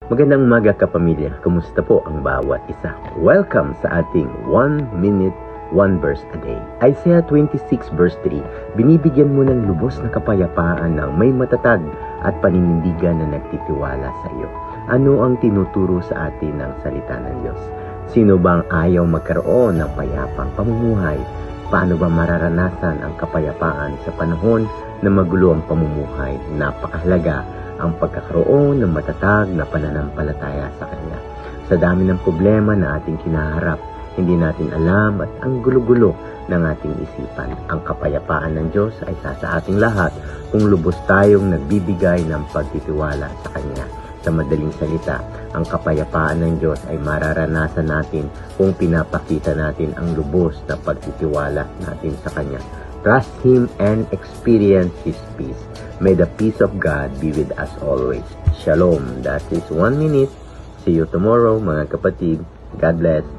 Magandang umaga kapamilya. Kumusta po ang bawat isa? Welcome sa ating 1 minute, 1 verse a day. Isaiah 26 verse 3, binibigyan mo ng lubos na kapayapaan ng may matatag at paninindigan na nagtitiwala sa iyo. Ano ang tinuturo sa atin ng salita ng Diyos? Sino bang ayaw magkaroon ng payapang pamumuhay? Paano ba mararanasan ang kapayapaan sa panahon na magulo ang pamumuhay? Napakahalaga ang pagkakaroon ng matatag na pananampalataya sa Kanya. Sa dami ng problema na ating kinaharap, hindi natin alam at ang gulo-gulo ng ating isipan. Ang kapayapaan ng Diyos ay sa ating lahat kung lubos tayong nagbibigay ng pagtitiwala sa Kanya. Sa madaling salita, ang kapayapaan ng Diyos ay mararanasan natin kung pinapakita natin ang lubos na pagtitiwala natin sa Kanya. Trust Him and experience His peace. May the peace of God be with us always. Shalom. That is 1 minute. See you tomorrow, mga kapatid. God bless.